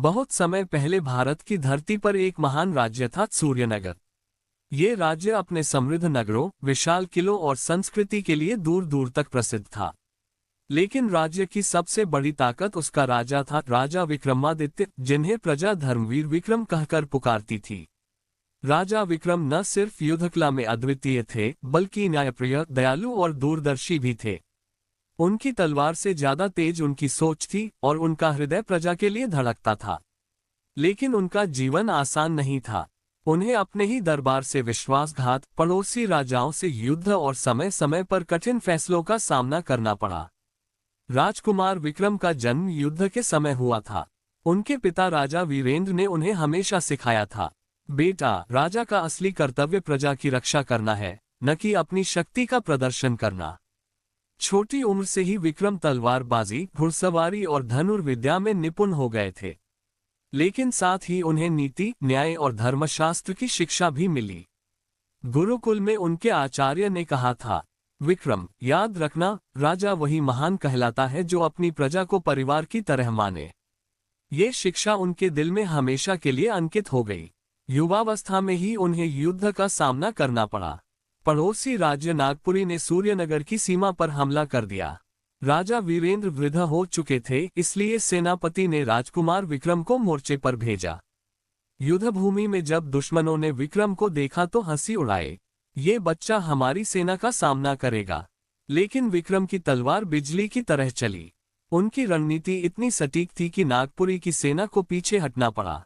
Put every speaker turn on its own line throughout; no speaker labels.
बहुत समय पहले भारत की धरती पर एक महान राज्य था सूर्यनगर। ये राज्य अपने समृद्ध नगरों, विशाल किलों और संस्कृति के लिए दूर दूर तक प्रसिद्ध था। लेकिन राज्य की सबसे बड़ी ताकत उसका राजा था, राजा विक्रमादित्य, जिन्हें प्रजा धर्मवीर विक्रम कहकर पुकारती थी। राजा विक्रम न सिर्फ युद्धकला में अद्वितीय थे, बल्कि न्यायप्रिय, दयालु और दूरदर्शी भी थे। उनकी तलवार से ज्यादा तेज उनकी सोच थी और उनका हृदय प्रजा के लिए धड़कता था। लेकिन उनका जीवन आसान नहीं था। उन्हें अपने ही दरबार से विश्वासघात, पड़ोसी राजाओं से युद्ध और समय समय पर कठिन फैसलों का सामना करना पड़ा। राजकुमार विक्रम का जन्म युद्ध के समय हुआ था। उनके पिता राजा वीरेंद्र ने उन्हें हमेशा सिखाया था, बेटा, राजा का असली कर्तव्य प्रजा की रक्षा करना है, न कि अपनी शक्ति का प्रदर्शन करना। छोटी उम्र से ही विक्रम तलवारबाजी, घुड़सवारी और धनुर्विद्या में निपुण हो गए थे। लेकिन साथ ही उन्हें नीति, न्याय और धर्मशास्त्र की शिक्षा भी मिली। गुरुकुल में उनके आचार्य ने कहा था, विक्रम, याद रखना, राजा वही महान कहलाता है जो अपनी प्रजा को परिवार की तरह माने। ये शिक्षा उनके दिल में हमेशा के लिए अंकित हो गई। युवावस्था में ही उन्हें युद्ध का सामना करना पड़ा। पड़ोसी राज्य नागपुरी ने सूर्यनगर की सीमा पर हमला कर दिया। राजा वीरेंद्र वृद्ध हो चुके थे, इसलिए सेनापति ने राजकुमार विक्रम को मोर्चे पर भेजा। युद्धभूमि में जब दुश्मनों ने विक्रम को देखा तो हंसी उड़ाए, ये बच्चा हमारी सेना का सामना करेगा। लेकिन विक्रम की तलवार बिजली की तरह चली। उनकी रणनीति इतनी सटीक थी कि नागपुरी की सेना को पीछे हटना पड़ा।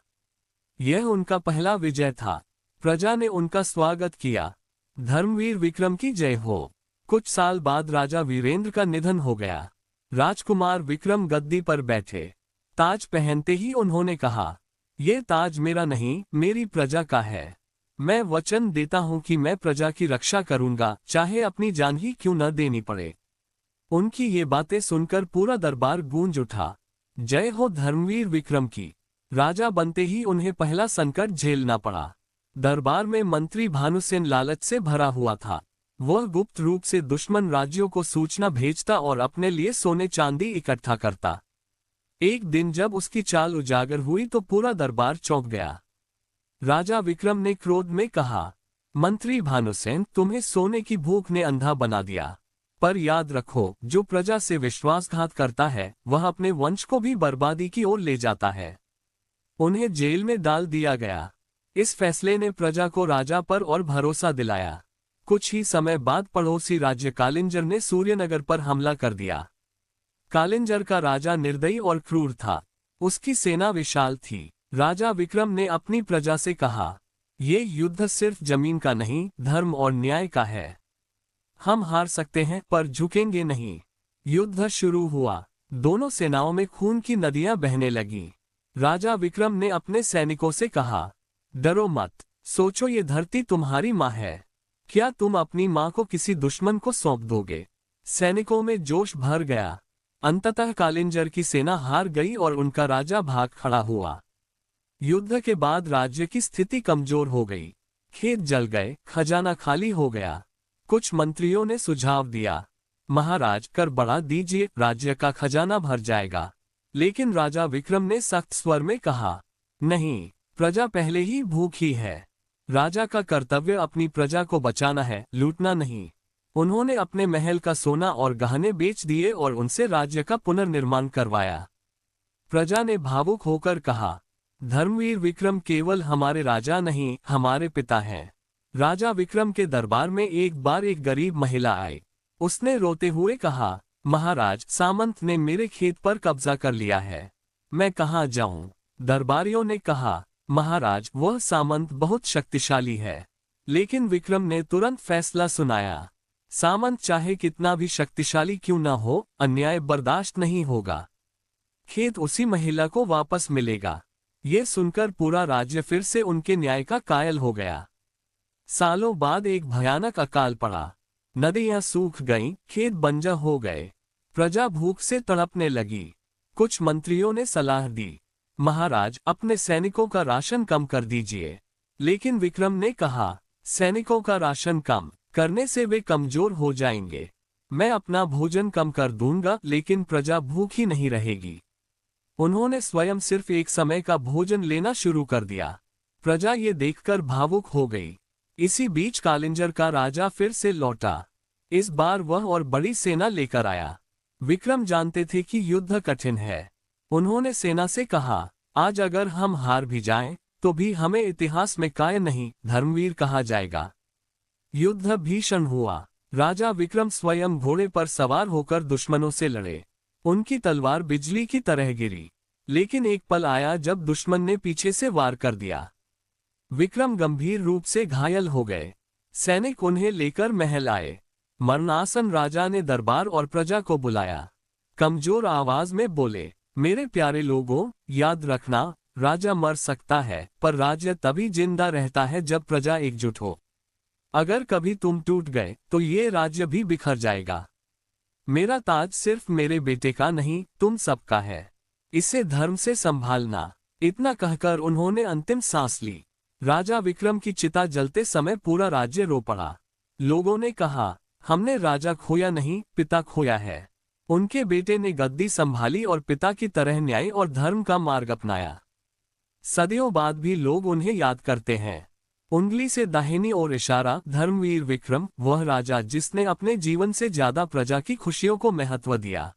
यह उनका पहला विजय था। प्रजा ने उनका स्वागत किया। धर्मवीर विक्रम की जय हो। कुछ साल बाद राजा वीरेंद्र का निधन हो गया। राजकुमार विक्रम गद्दी पर बैठे। ताज पहनते ही उन्होंने कहा, ये ताज मेरा नहीं, मेरी प्रजा का है। मैं वचन देता हूं कि मैं प्रजा की रक्षा करूंगा, चाहे अपनी जान ही क्यों न देनी पड़े। उनकी ये बातें सुनकर पूरा दरबार गूंज उठा। जय हो धर्मवीर विक्रम की। राजा बनते ही उन्हें पहला संकट झेलना पड़ा। दरबार में मंत्री भानुसेन लालच से भरा हुआ था। वह गुप्त रूप से दुश्मन राज्यों को सूचना भेजता और अपने लिए सोने चांदी इकट्ठा करता। एक दिन जब उसकी चाल उजागर हुई तो पूरा दरबार चौंक गया। राजा विक्रम ने क्रोध में कहा, मंत्री भानुसेन, तुम्हें सोने की भूख ने अंधा बना दिया। पर याद रखो, जो प्रजा से विश्वासघात करता है वह अपने वंश को भी बर्बादी की ओर ले जाता है। उन्हें जेल में डाल दिया गया। इस फैसले ने प्रजा को राजा पर और भरोसा दिलाया। कुछ ही समय बाद पड़ोसी राज्य कालिंजर ने सूर्यनगर पर हमला कर दिया। कालिंजर का राजा निर्दयी और क्रूर था। उसकी सेना विशाल थी। राजा विक्रम ने अपनी प्रजा से कहा, ये युद्ध सिर्फ जमीन का नहीं, धर्म और न्याय का है। हम हार सकते हैं पर झुकेंगे नहीं। युद्ध शुरू हुआ। दोनों सेनाओं में खून की नदियां बहने लगीं। राजा विक्रम ने अपने सैनिकों से कहा, डरो मत, सोचो ये धरती तुम्हारी माँ है। क्या तुम अपनी माँ को किसी दुश्मन को सौंप दोगे? सैनिकों में जोश भर गया। अंततः कालिंजर की सेना हार गई और उनका राजा भाग खड़ा हुआ। युद्ध के बाद राज्य की स्थिति कमजोर हो गई। खेत जल गए, खजाना खाली हो गया। कुछ मंत्रियों ने सुझाव दिया, महाराज, कर बढ़ा दीजिए, राज्य का खजाना भर जाएगा। लेकिन राजा विक्रम ने सख्त स्वर में कहा, नहीं, प्रजा पहले ही भूखी है। राजा का कर्तव्य अपनी प्रजा को बचाना है, लूटना नहीं। उन्होंने अपने महल का सोना और गहने बेच दिए और उनसे राज्य का पुनर्निर्माण करवाया। प्रजा ने भावुक होकर कहा, धर्मवीर विक्रम केवल हमारे राजा नहीं, हमारे पिता हैं। राजा विक्रम के दरबार में एक बार एक गरीब महिला आई। उसने रोते हुए कहा, महाराज, सामंत ने मेरे खेत पर कब्जा कर लिया है। मैं कहाँ जाऊं? दरबारियों ने कहा, महाराज, वह सामंत बहुत शक्तिशाली है। लेकिन विक्रम ने तुरंत फैसला सुनाया, सामंत चाहे कितना भी शक्तिशाली क्यों न हो, अन्याय बर्दाश्त नहीं होगा। खेत उसी महिला को वापस मिलेगा। ये सुनकर पूरा राज्य फिर से उनके न्याय का कायल हो गया। सालों बाद एक भयानक अकाल पड़ा। नदियां सूख गईं, खेत बंजर हो गए। प्रजा भूख से तड़पने लगी। कुछ मंत्रियों ने सलाह दी, महाराज, अपने सैनिकों का राशन कम कर दीजिए। लेकिन विक्रम ने कहा, सैनिकों का राशन कम करने से वे कमजोर हो जाएंगे। मैं अपना भोजन कम कर दूंगा, लेकिन प्रजा भूखी नहीं रहेगी। उन्होंने स्वयं सिर्फ एक समय का भोजन लेना शुरू कर दिया। प्रजा ये देखकर भावुक हो गई। इसी बीच कालिंजर का राजा फिर से लौटा। इस बार वह और बड़ी सेना लेकर आया। विक्रम जानते थे कि युद्ध कठिन है। उन्होंने सेना से कहा, आज अगर हम हार भी जाएं, तो भी हमें इतिहास में काय नहीं, धर्मवीर कहा जाएगा। युद्ध भीषण हुआ। राजा विक्रम स्वयं घोड़े पर सवार होकर दुश्मनों से लड़े। उनकी तलवार बिजली की तरह गिरी। लेकिन एक पल आया जब दुश्मन ने पीछे से वार कर दिया। विक्रम गंभीर रूप से घायल हो गए। सैनिक उन्हें लेकर महल आए। मरणासन राजा ने दरबार और प्रजा को बुलाया। कमजोर आवाज में बोले, मेरे प्यारे लोगों, याद रखना, राजा मर सकता है, पर राज्य तभी जिंदा रहता है जब प्रजा एकजुट हो। अगर कभी तुम टूट गए, तो ये राज्य भी बिखर जाएगा। मेरा ताज सिर्फ मेरे बेटे का नहीं, तुम सबका है। इसे धर्म से संभालना। इतना कहकर उन्होंने अंतिम सांस ली। राजा विक्रम की चिता जलते समय पूरा राज्य रो पड़ा। लोगों ने कहा, हमने राजा खोया नहीं, पिता खोया है। उनके बेटे ने गद्दी संभाली और पिता की तरह न्याय और धर्म का मार्ग अपनाया। सदियों बाद भी लोग उन्हें याद करते हैं। उंगली से दाहिनी ओर इशारा, धर्मवीर विक्रम, वह राजा जिसने अपने जीवन से ज्यादा प्रजा की खुशियों को महत्व दिया।